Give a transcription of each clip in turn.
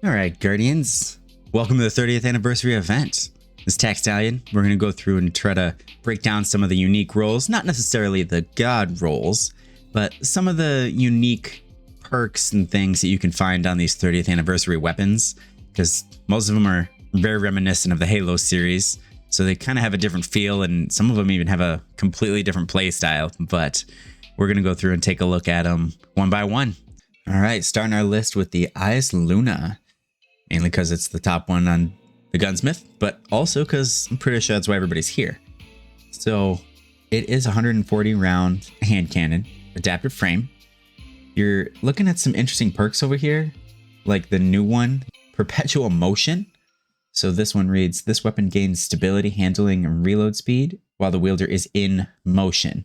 All right, Guardians, welcome to the 30th anniversary event. This Tax Stallion, we're going to go through and try to break down some of the unique roles, not necessarily the god roles, but some of the unique perks and things that you can find on these 30th anniversary weapons, because most of them are very reminiscent of the Halo series, so they kind of have a different feel, and some of them even have a completely different play style, but we're going to go through and take a look at them one by one. All right, starting our list with the Eyes Luna, mainly because it's the top one on the Gunsmith, but also because I'm pretty sure that's why everybody's here. So it is 140 round hand cannon, adaptive frame. You're looking at some interesting perks over here, like the new one, Perpetual Motion. So this one reads, this weapon gains stability, handling, and reload speed while the wielder is in motion.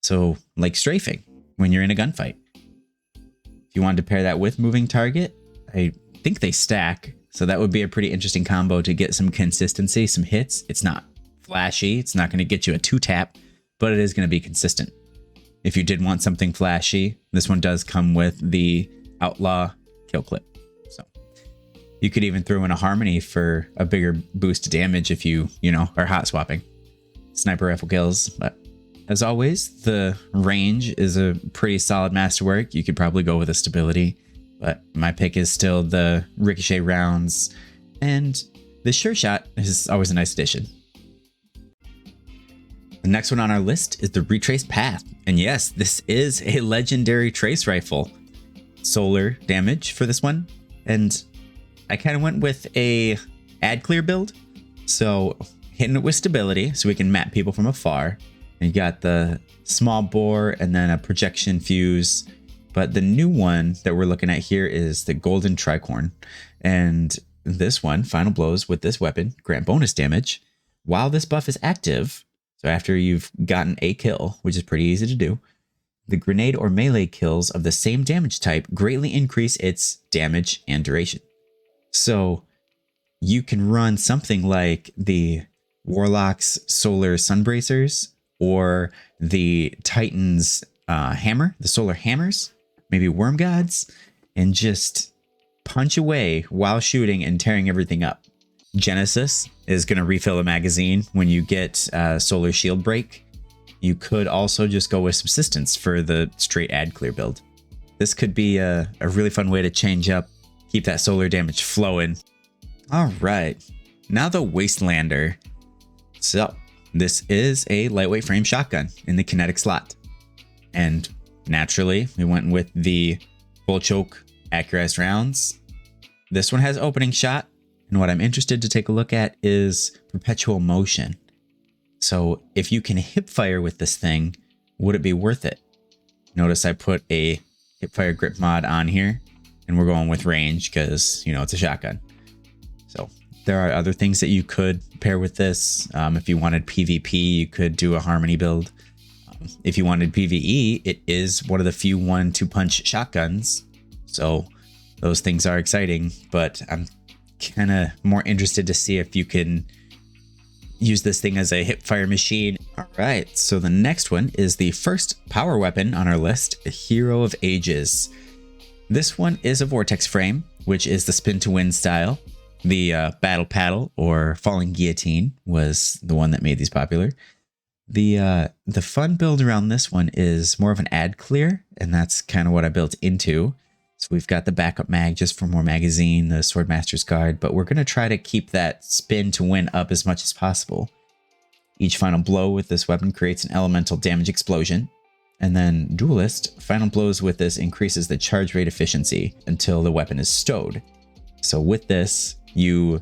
So like strafing when you're in a gunfight. If you wanted to pair that with moving target, I think they stack. So that would be a pretty interesting combo to get some consistency, some hits. It's not flashy. It's not going to get you a 2-tap, but it is going to be consistent. If you did want something flashy, this one does come with the Outlaw kill clip. So you could even throw in a Harmony for a bigger boost to damage if you are hot swapping. Sniper rifle kills, but as always, the range is a pretty solid masterwork. You could probably go with a stability, but my pick is still the ricochet rounds, and the sure shot is always a nice addition. The next one on our list is the Retrace Path, and yes, this is a legendary trace rifle. Solar damage for this one, and I kind of went with a ad clear build, so hitting it with stability so we can map people from afar. And you got the small bore and then a projection fuse. But the new one that we're looking at here is the golden Tricorn. And this one, final blows with this weapon, grant bonus damage while this buff is active. So after you've gotten a kill, which is pretty easy to do, the grenade or melee kills of the same damage type greatly increase its damage and duration. So you can run something like the Warlock's Solar Sunbracers, or the Titan's hammer, the solar hammers, maybe Worm Gods, and just punch away while shooting and tearing everything up. Genesis is going to refill the magazine when you get solar shield break. You could also just go with subsistence for the straight ad clear build. This could be a really fun way to change up, keep that solar damage flowing. All right, now the Wastelander. So this is a lightweight frame shotgun in the kinetic slot. And naturally, we went with the full choke accurized rounds. This one has opening shot. And what I'm interested to take a look at is Perpetual Motion. So if you can hip fire with this thing, would it be worth it? Notice I put a hip fire grip mod on here, and we're going with range because, it's a shotgun. So there are other things that you could pair with this. If you wanted PvP, you could do a Harmony build. If you wanted PvE, it is one of the few 1-2 punch shotguns. So those things are exciting, but I'm kind of more interested to see if you can use this thing as a hip fire machine. All right, so the next one is the first power weapon on our list, Hero of Ages. This one is a vortex frame, which is the spin to win style. The Battle Paddle or Falling Guillotine was the one that made these popular. The fun build around this one is more of an ad clear, and that's kind of what I built into. So we've got the backup mag just for more magazine, the Swordmaster's Guard, but we're going to try to keep that spin to win up as much as possible. Each final blow with this weapon creates an elemental damage explosion. And then Duelist, final blows with this increases the charge rate efficiency until the weapon is stowed. So with this, you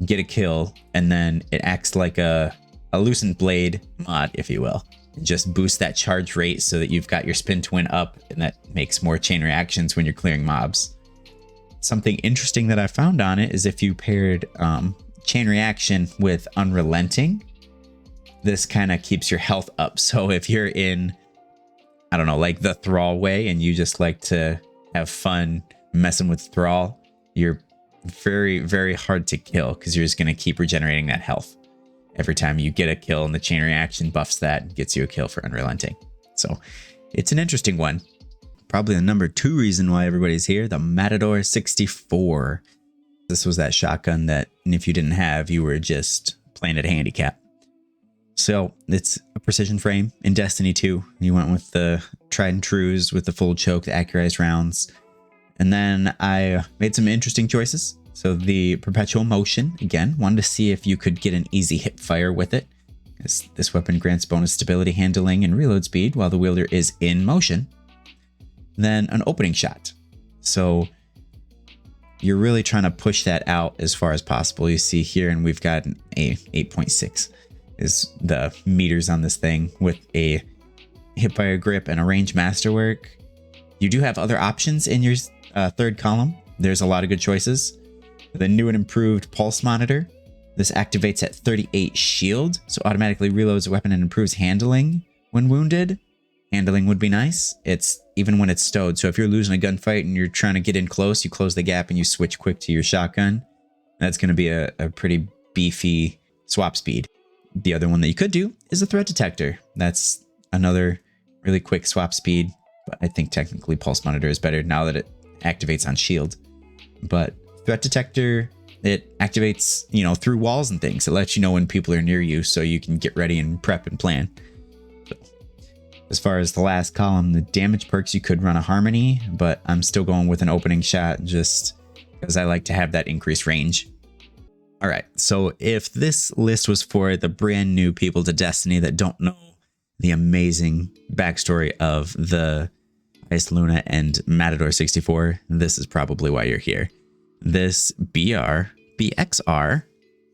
get a kill, and then it acts like a loosened blade mod, if you will. Just boost that charge rate so that you've got your spin to win up, and that makes more chain reactions when you're clearing mobs. Something interesting that I found on it is if you paired chain reaction with Unrelenting, this kind of keeps your health up. So if you're in, I don't know, like the Thrall way, and you just like to have fun messing with Thrall, you're very, very hard to kill because you're just going to keep regenerating that health. Every time you get a kill, and the chain reaction buffs that and gets you a kill for Unrelenting. So it's an interesting one. Probably the number 2 reason why everybody's here, the Matador 64. This was that shotgun that if you didn't have, you were just playing at a handicap. So it's a precision frame. In Destiny 2, you went with the tried and trues with the full choke, the accurized rounds. And then I made some interesting choices. So the perpetual motion, again, wanted to see if you could get an easy hip fire with it. This weapon grants bonus stability, handling, and reload speed while the wielder is in motion. Then an opening shot. So you're really trying to push that out as far as possible. You see here, and we've got an 8.6 is the meters on this thing with a hipfire grip and a range masterwork. You do have other options in your third column. There's a lot of good choices. The new and improved pulse monitor. This activates at 38 shield, so automatically reloads the weapon and improves handling when wounded. Handling would be nice. It's even when it's stowed. So if you're losing a gunfight and you're trying to get in close, you close the gap and you switch quick to your shotgun. That's going to be a pretty beefy swap speed. The other one that you could do is a threat detector. That's another really quick swap speed, but I think technically pulse monitor is better now that it activates on shield. But threat detector, it activates, through walls and things. It lets you know when people are near you so you can get ready and prep and plan. So, as far as the last column, the damage perks, you could run a harmony, but I'm still going with an opening shot just because I like to have that increased range. All right, so if this list was for the brand new people to Destiny that don't know the amazing backstory of the Ice Luna and Matador 64, this is probably why you're here. This BXR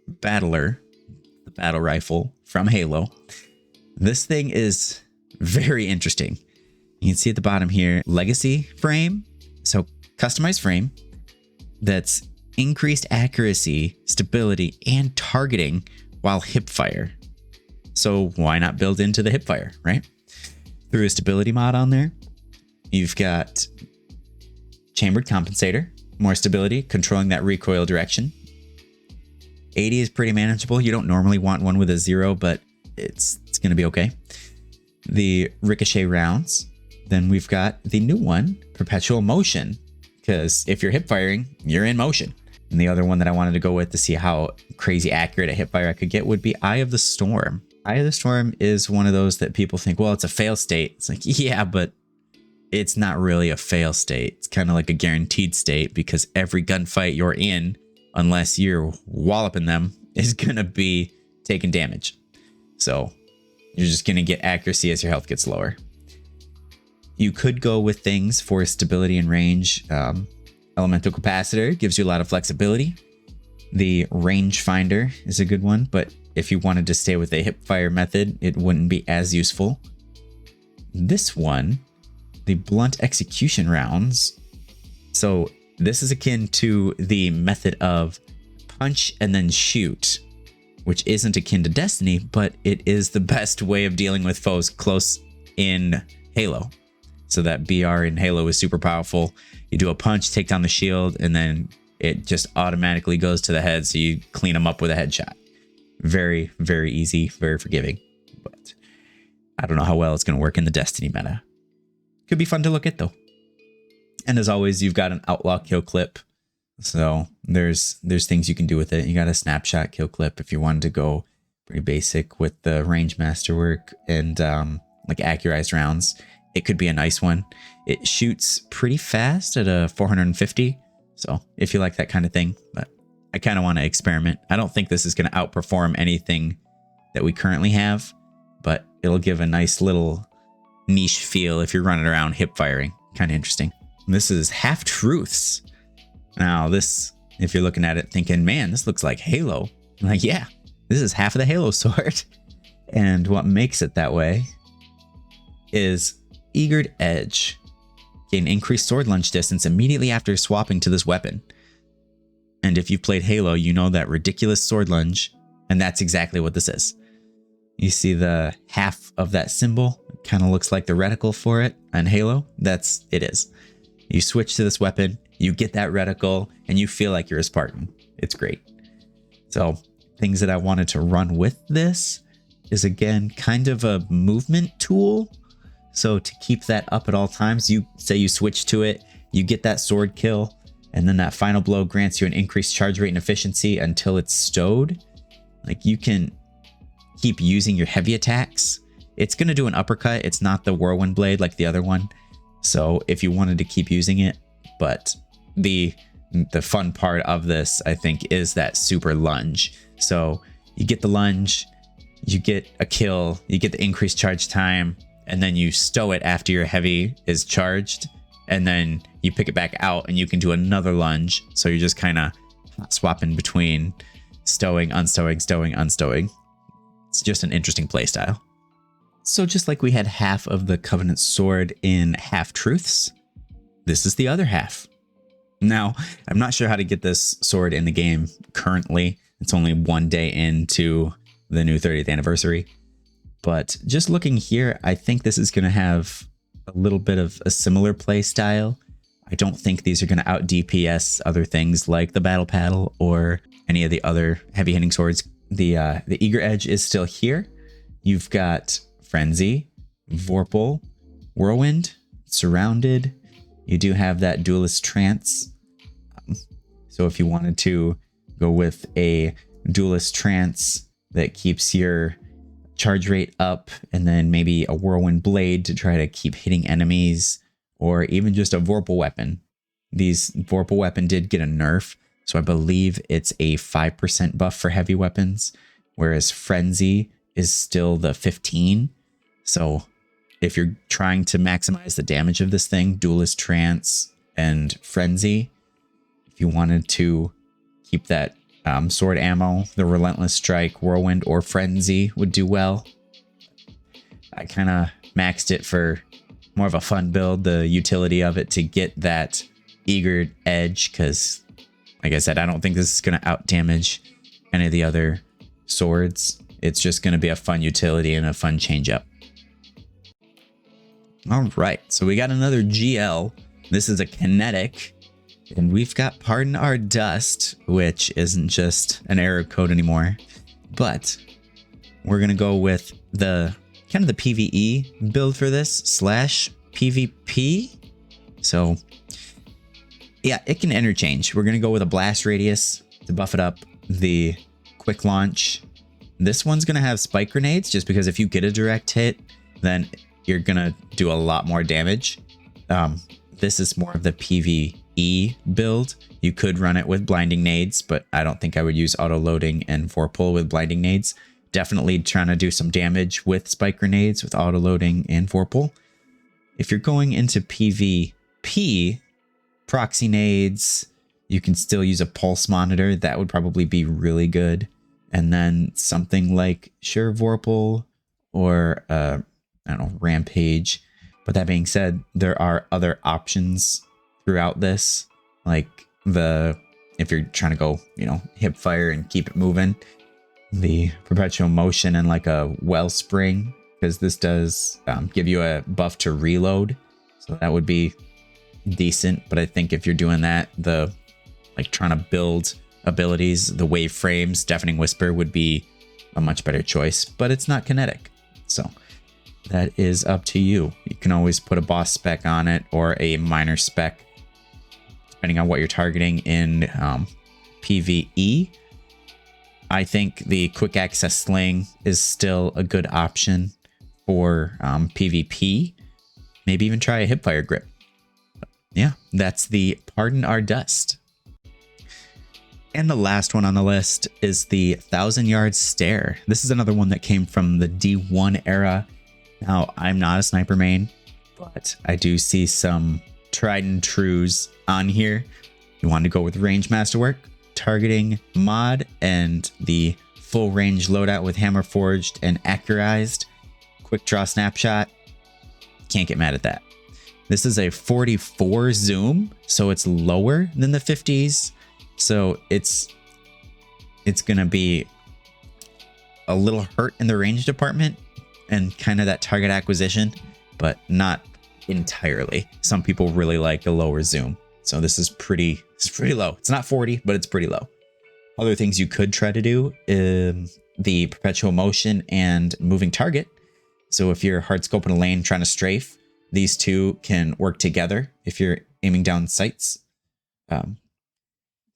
Battler, the battle rifle from Halo, this thing is very interesting. You can see at the bottom here, legacy frame. So customized frame that's increased accuracy, stability, and targeting while hipfire. So why not build into the hipfire, right? Through a stability mod on there, you've got chambered compensator, more stability, controlling that recoil direction. 80 is pretty manageable. You don't normally want one with a 0, but it's going to be okay. The ricochet rounds. Then we've got the new one, perpetual motion, because if you're hip firing, you're in motion. And the other one that I wanted to go with to see how crazy accurate a hipfire I could get would be Eye of the Storm. Eye of the Storm is one of those that people think, well, it's a fail state. It's like, yeah, but it's not really a fail state. It's kind of like a guaranteed state because every gunfight you're in, unless you're walloping them, is going to be taking damage. So you're just going to get accuracy as your health gets lower. You could go with things for stability and range. Elemental capacitor gives you a lot of flexibility. The range finder is a good one, but if you wanted to stay with a hipfire method, it wouldn't be as useful. This one, the blunt execution rounds. So this is akin to the method of punch and then shoot, which isn't akin to Destiny, but it is the best way of dealing with foes close in Halo. So that BR in Halo is super powerful. You do a punch, take down the shield, and then it just automatically goes to the head, so you clean them up with a headshot. Very, very easy, very forgiving. But I don't know how well it's going to work in the Destiny meta. Could be fun to look at, though. And as always, you've got an outlaw kill clip. So there's things you can do with it. You got a snapshot kill clip if you wanted to go pretty basic with the range masterwork and like accurized rounds. It could be a nice one. It shoots pretty fast at a 450. So if you like that kind of thing, but I kind of want to experiment. I don't think this is going to outperform anything that we currently have, but it'll give a nice little niche feel if you're running around hip firing. Kind of interesting. This is Half Truths. Now this, if you're looking at it thinking, man, this looks like Halo. I'm like, yeah, this is half of the Halo sword. And what makes it that way is Eagered Edge. Gain increased sword lunge distance immediately after swapping to this weapon. And if you've played Halo, you know that ridiculous sword lunge, and that's exactly what this is. You see the half of that symbol, kind of looks like the reticle for it on Halo. That's it is. You switch to this weapon, you get that reticle, and you feel like you're a Spartan. It's great. So things that I wanted to run with this is, again, kind of a movement tool. So to keep that up at all times, you say you switch to it, you get that sword kill, And then that final blow grants you an increased charge rate and efficiency until it's stowed. Like, you can keep using your heavy attacks. It's going to do an uppercut. It's not the whirlwind blade like the other one. So if you wanted to keep using it, but the fun part of this, I think, is that super lunge. So you get the lunge, you get a kill, you get the increased charge time, and then you stow it after your heavy is charged. And then you pick it back out and you can do another lunge. So you're just kind of swapping between stowing, unstowing, stowing, unstowing. It's just an interesting playstyle. So just like we had half of the Covenant Sword in Half Truths, this is the other half. Now, I'm not sure how to get this sword in the game currently. It's only one day into the new 30th anniversary. But just looking here, I think this is going to have a little bit of a similar play style. I don't think these are going to out DPS other things like the Battle Paddle or any of the other heavy hitting swords. The Eager Edge is still here. You've got Frenzy, Vorpal, Whirlwind, Surrounded. You do have that Duelist Trance. So if you wanted to go with a Duelist Trance that keeps your charge rate up, and then maybe a Whirlwind Blade to try to keep hitting enemies, or even just a Vorpal weapon. These Vorpal weapon did get a nerf, so I believe it's a 5% buff for heavy weapons, whereas Frenzy is still the 15. So if you're trying to maximize the damage of this thing, Duelist Trance and Frenzy, if you wanted to keep that sword ammo, the Relentless Strike, Whirlwind, or Frenzy would do well. I kind of maxed it for more of a fun build, the utility of it to get that Eager Edge, because like I said, I don't think this is going to out damage any of the other swords. It's just going to be a fun utility and a fun change up. All right, so we got another GL. This is a kinetic. And we've got Pardon Our Dust, which isn't just an error code anymore, but we're going to go with the kind of the PvE build for this / PvP. So yeah, it can interchange. We're going to go with a blast radius to buff it up, the quick launch. This one's going to have spike grenades just because if you get a direct hit, then you're going to do a lot more damage. This is more of the PvE build. You could run it with blinding nades, but I don't think I would use auto loading and Vorpal with blinding nades. Definitely trying to do some damage with spike grenades with auto loading and Vorpal. If you're going into PvP, proxy nades, you can still use a pulse monitor. That would probably be really good. And then something like Vorpal or I don't know, Rampage. But that being said, there are other options throughout this, like if you're trying to go, hip fire and keep it moving, the perpetual motion and like a wellspring, because this does give you a buff to reload, so that would be decent. But I think if you're doing that, trying to build abilities, the wave frames, Deafening Whisper would be a much better choice, but it's not kinetic, so that is up to you. You can always put a boss spec on it or a minor spec, depending on what you're targeting in PvE. I think the quick access sling is still a good option for PvP. Maybe even try a hipfire grip. But yeah, that's the Pardon Our Dust. And the last one on the list is the 1,000-Yard Stare. This is another one that came from the D1 era. Now, I'm not a sniper main, but I do see some tried and trues on here. You want to go with range masterwork, targeting mod, and the full range loadout with hammer forged and accurized. Quick draw snapshot. Can't get mad at that. This is a 44 zoom, so it's lower than the 50s. So it's gonna be a little hurt in the range department and kind of that target acquisition, but not entirely. Some people really like a lower zoom. So this is pretty low. It's not 40, but it's pretty low. Other things you could try to do, the perpetual motion and moving target. So if you're hard scoping a lane trying to strafe, these two can work together if you're aiming down sights.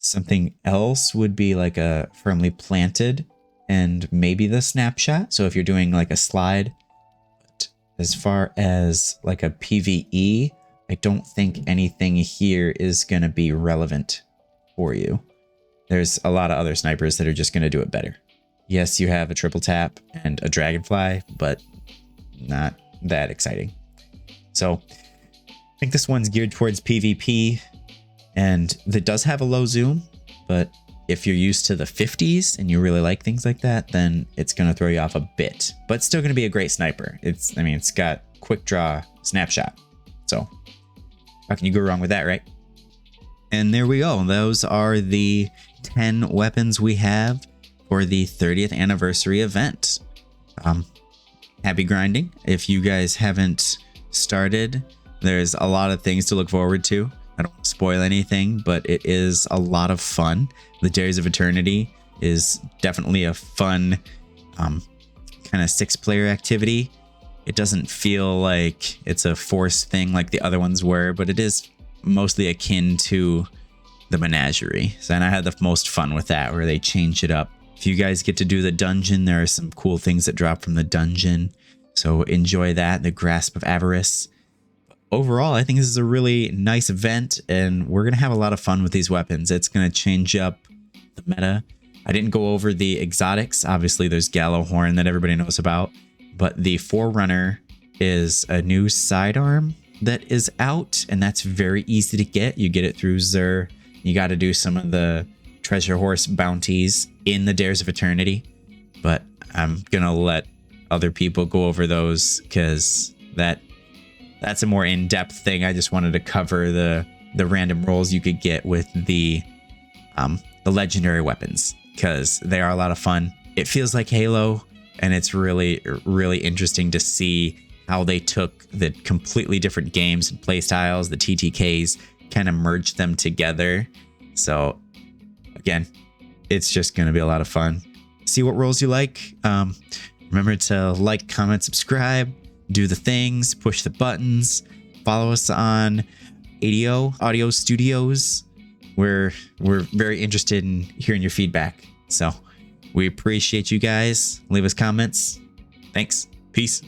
Something else would be like a firmly planted and maybe the snapshot. So if you're doing like a slide, but as far as like a PvE, I don't think anything here is going to be relevant for you. There's a lot of other snipers that are just going to do it better. Yes, you have a triple tap and a dragonfly, but not that exciting. So I think this one's geared towards PvP, and it does have a low zoom, but if you're used to the 50s and you really like things like that, then it's going to throw you off a bit, but still going to be a great sniper. It's got quick draw snapshot. So how can you go wrong with that, right? And there we go. Those are the 10 weapons we have for the 30th anniversary event. Happy grinding. If you guys haven't started, there's a lot of things to look forward to. I don't want to spoil anything, but it is a lot of fun. The Days of Eternity is definitely a fun kind of 6-player activity. It doesn't feel like it's a forced thing like the other ones were, but it is mostly akin to the Menagerie. So, and I had the most fun with that, where they change it up. If you guys get to do the dungeon, there are some cool things that drop from the dungeon. So enjoy that, the Grasp of Avarice. Overall, I think this is a really nice event, and we're going to have a lot of fun with these weapons. It's going to change up the meta. I didn't go over the exotics. Obviously, there's Gallowhorn that everybody knows about, but the Forerunner is a new sidearm that is out, and that's very easy to get. You get it through Xur. You got to do some of the treasure horse bounties in the Dares of Eternity, but I'm going to let other people go over those because that's a more in-depth thing. I just wanted to cover the random rolls you could get with the legendary weapons, because they are a lot of fun. It feels like Halo, and it's really, really interesting to see how they took the completely different games and play styles, the TTKs, kind of merged them together. So again, it's just going to be a lot of fun. See what rolls you like. Remember to like, comment, subscribe, do the things, push the buttons, follow us on Audio Studios. We're very interested in hearing your feedback. So we appreciate you guys. Leave us comments. Thanks. Peace.